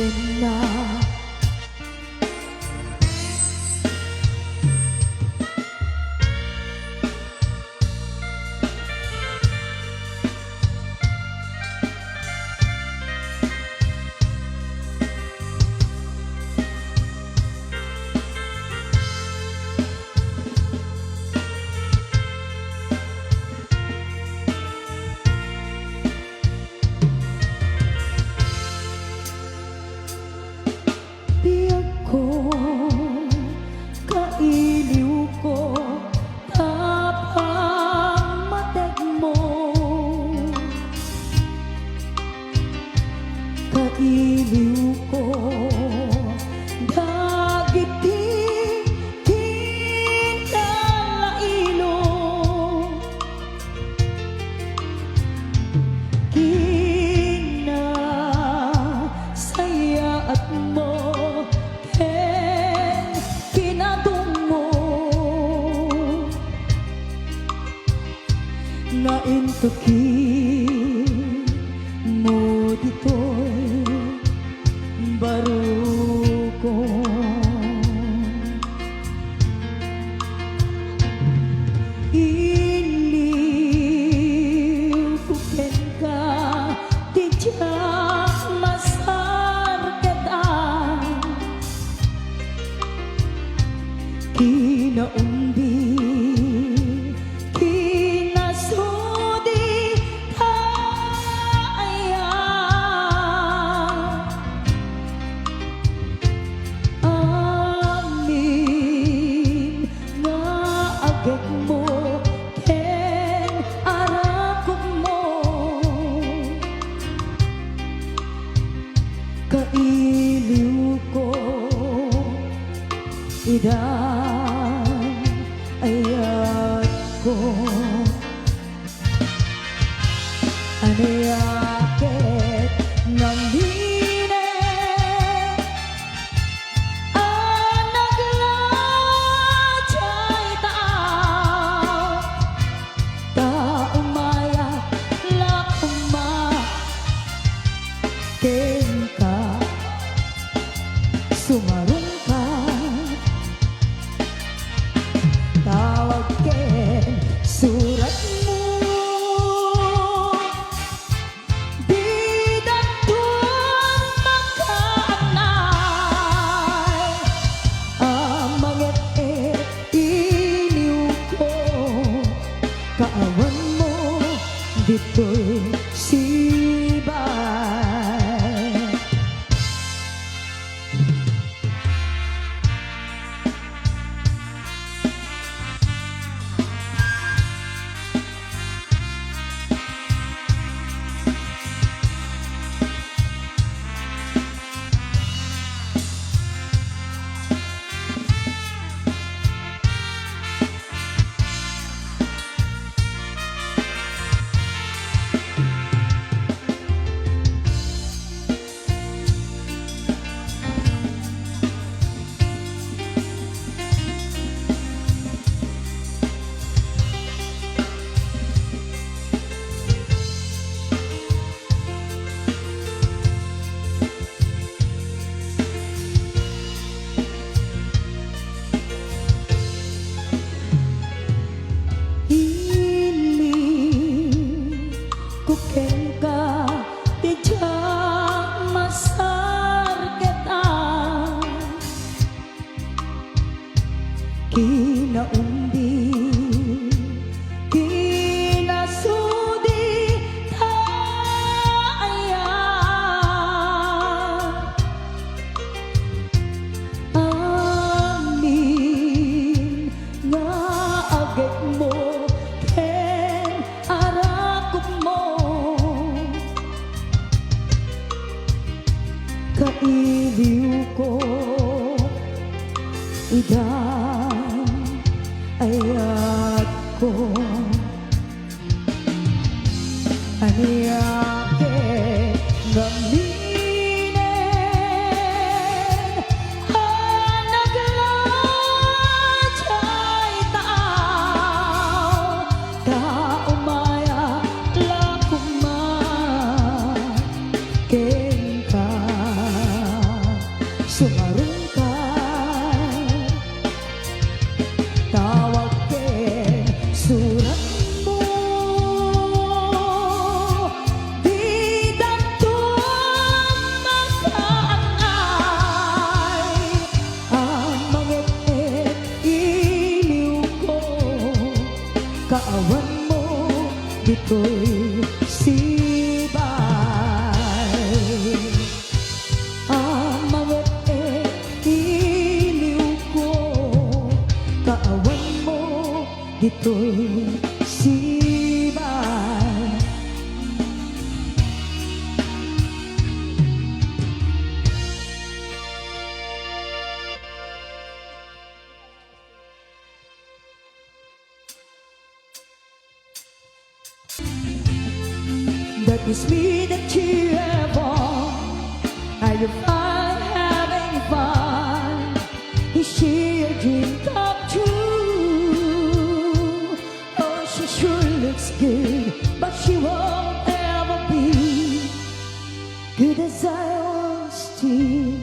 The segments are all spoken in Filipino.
pena. Biyak ko, kailiw ko, tapang matag mo. Kailiw ko, dagiti kinalailo. Kinasayat mo, naintukin mo dito'y baruko. Iliw kuken ka, di tiyak masargadan. Kinaundi mo, ken arakog mo. Kailiw ko, idan ayat ko. Anayakit ng ka, sumarong ka, tawag ken surat mo. Di datun makaanay, amanget iniw ko, kaawan mo dito'y sibay. Kinaundi, kinasudi tayan. Amin nga agad mo, ken arakog mo. Kailiw ko, idan ayat ko. Aniyake gaminen, anaglajay tao, kaumaya lakuma ken ka. sibay. Ang mga iliw ko, kaawan mo dito'y sibay. That is me that you have on. Are you fine, having fun? Is she a dream come true? Oh, she sure looks good, but she won't ever be good as I once did.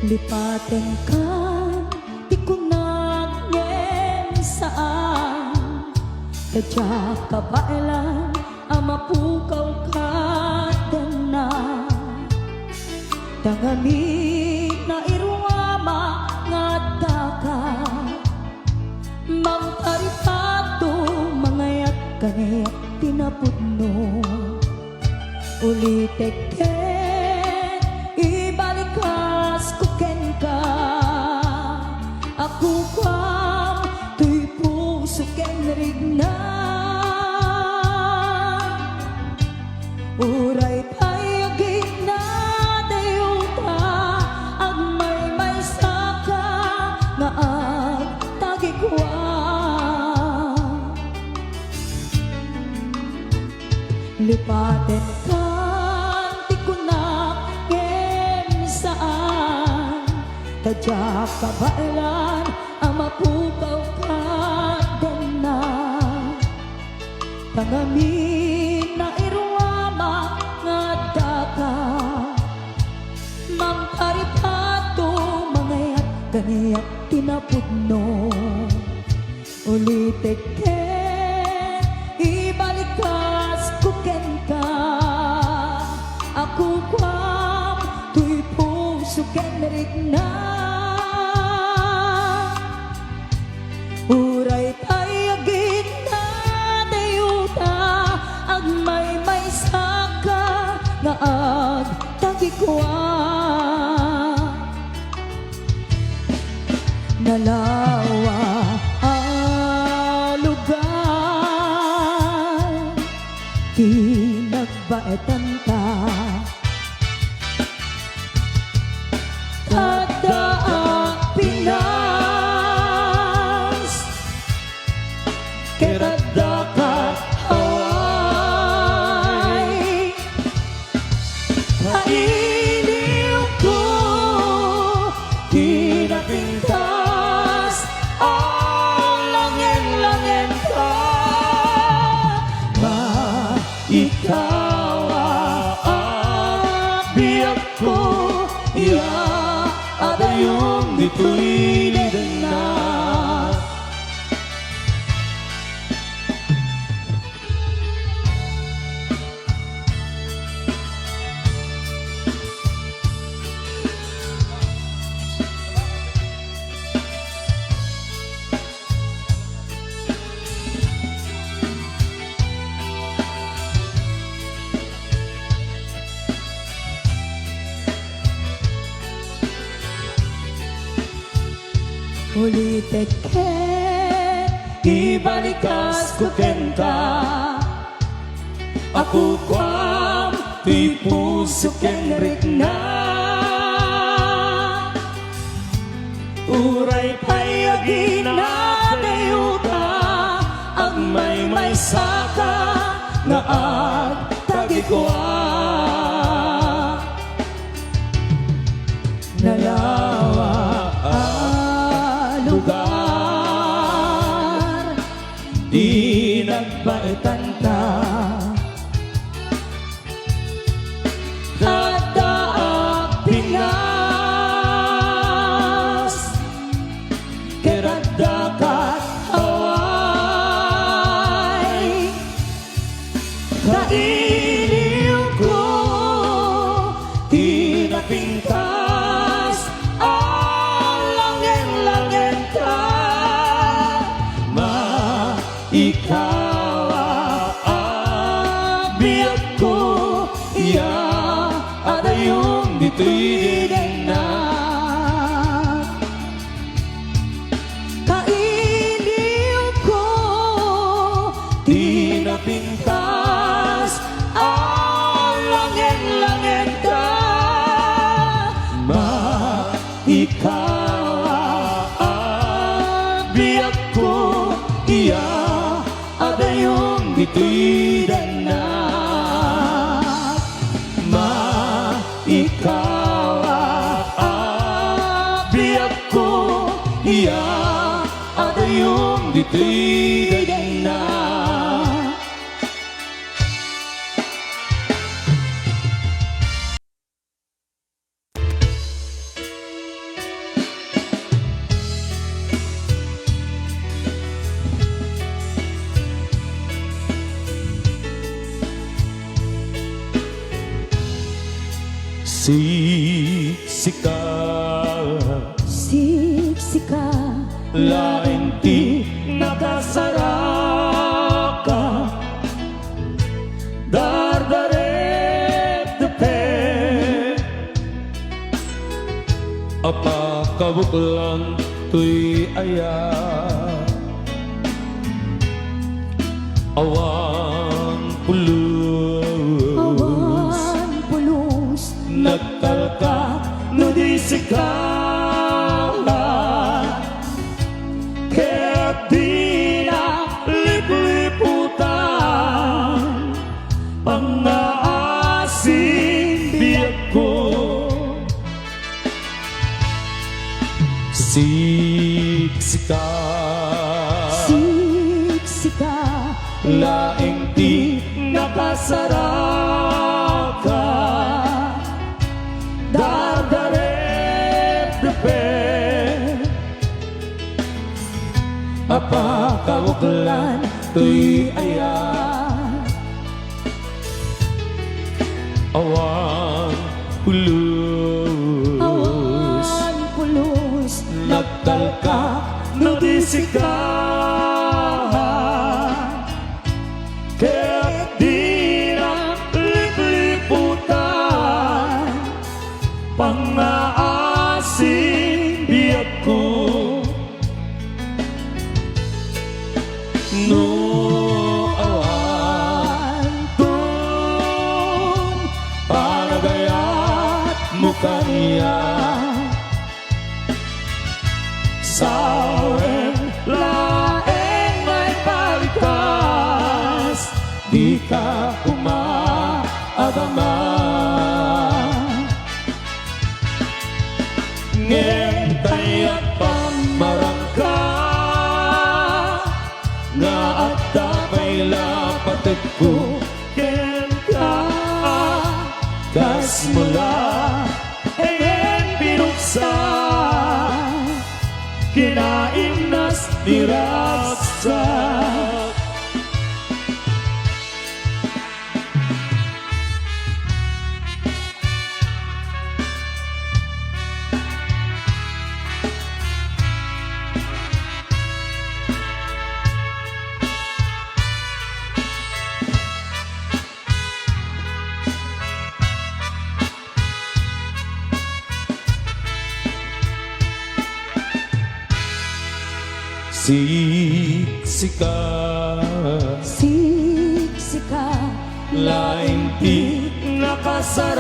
Lipatan ka, di ko nagnen saan. Kadya ka bailan, amapukaw ka na. Tangani na iruama nga daka. Mangtaripato, mangayak kaniyak tinapudno. Ulitek ibalik kuken ka. Ako kwam tuy puso ken rigna. Uray payagin na dayuta ang may saka nga agtagikwa. Lipaten ka kadya ka bailan, amapukaw ka na. Tangamin na iruama nga daka. Mangtaripato, mangayak kaniyak tinapudno. Ulitek ibalik kas kuken ka. Ako kwam tuy puso ken rigna. Uray payagin na dayuta ang may saka nga agtagikwa. Nalawa ang lugar, di nagbaetan ka. Kada Pinas, kerada ka Hawaii. Pailiw ko, di napintas ang langin-langin ka. Ikaw ang biyak ko, ada yung dito'y na. Ulitek ibalikas kuken ka. Ako kwam tuy puso ken rigna. Uray payagin na dayuta ang may saka nga agtagikwa. Nalawa di nagpaitan ta. Kadaag Pinas, keradakat away, kailiw ko, di napintas, langit-langit ka, ikaw abiyag ko, iya ada yung dito'y dinag. Kailiw ko, di napintas, langit-langit ka, ikaw abiyag ko, iya ada yung dito'y danag. Ikaw abiyag ko, iya ada yung dito'y danag. Siksika, lain ti nakasaraka, dardaret tepe, apa kabuklan tuy aya, awan pulus, nagkalka no di sikala, kaya't di na lipliputan, pang-aasin biyag ko. Siksika, laing di nakasaraka, dardaret depe, apa kawuklan tuy aya, awan pulus, nagtalka no di sikala, kaya't di na lipliputan, pang-aasin biyag ko. No awan tun panagayat mo kaniya, sawen laeng may palikas, di ka umaagama. Ngentay at pamarangka, nga at damay lapatid ko, ken ka kas mula engen pinuksan, kinaimnas dirasa. Siksika, lain di nakasaraka,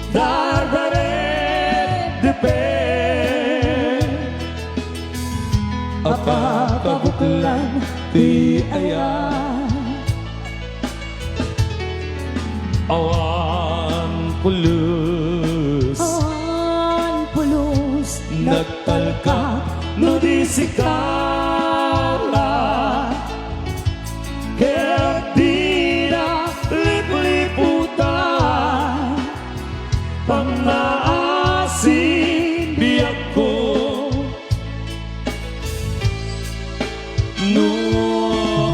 dardaret depe, apa kabuklan ti aya, awan pulus, nagtalka no di sikala ket di na lip-liputan pangaasin biyak ko no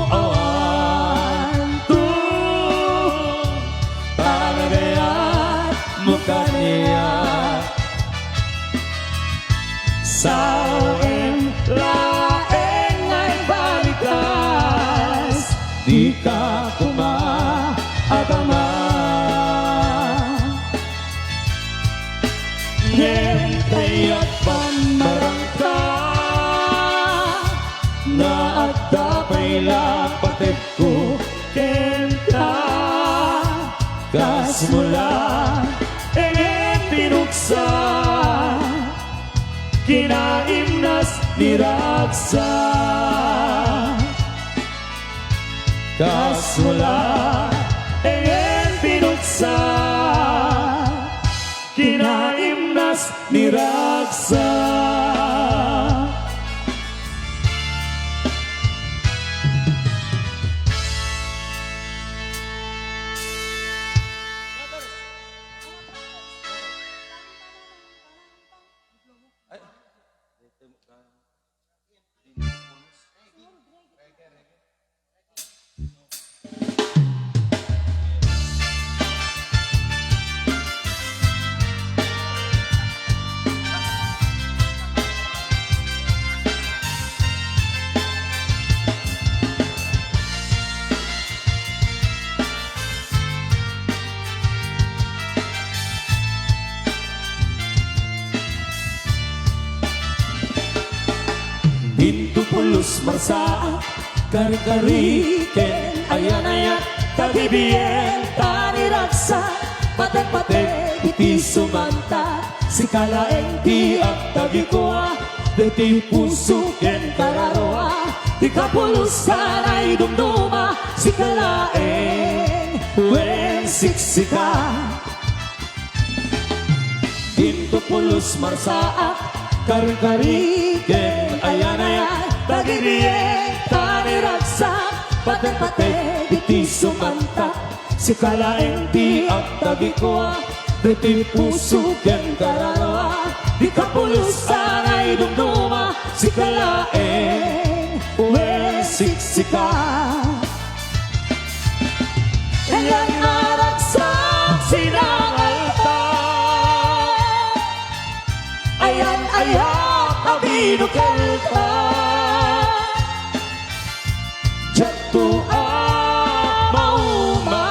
awan to talagayan mo kaniya sa laeng ay balikas di ka kumaagama ngentay at pamarangka na at dapay lapatid ko kenta kasmula engem pinuksa kinaimnas ni Raksa kasmula engem pinuksa kinaimnas ni Raksa. Pintu pulus marsa kari-kariken ayan-ayat tagibien tani Raksa patek-patek iti sumanta sikalaeng ti at tagikuha deti puso ken kararoa di kapulusan ay dumduma sikalaeng wen siksika pintu pulus marsa kari-kariken ayan-ayan tagibien tani Raksa patek-patek iti sumanta sikalaeng ti at tagikuha deti puso ken kararoa di kapulusan ay dumduma sikalaeng wen siksika ayan na Raksa sinangalta ayan abinukelta jatuh mauma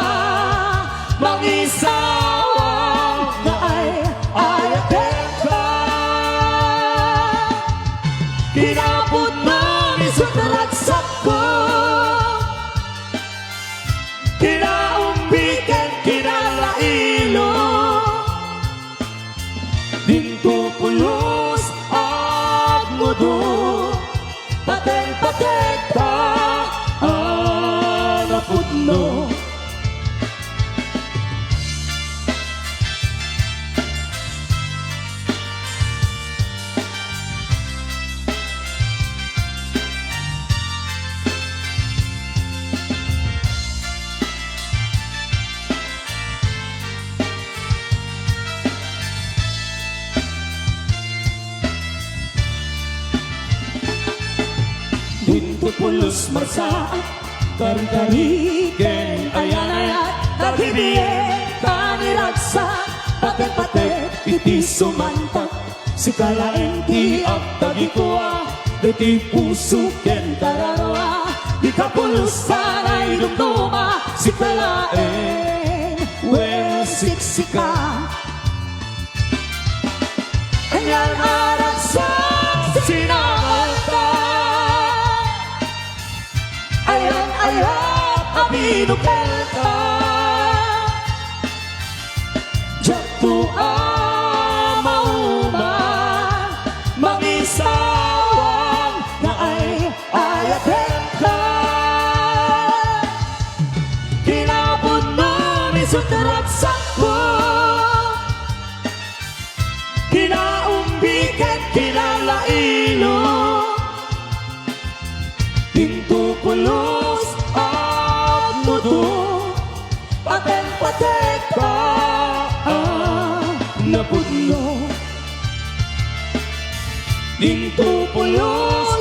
mangisawang na ay ayakenka kinapun ng isang Raksa ko kinaumbikan kinalailo dinto pulos at mudo patek-patek ka napudno dinto pulos marsa kari-kariken ayan-ayat tagibien tani Raksa patek-patek iti sumanta sikalaeng ti at tagikuha deti puso ken kararoa di kapulusan ay dumduma sikalaeng wen siksika ayan Raksa sinangalta ayan abinukelta jatuh mauma mangisawang na ay ayakenka kinapun ng isang Raksa ko kinaumbikan kinala ilong. Pinto pulos at mudo, pateng-patek ka na pudno. Pinto pulos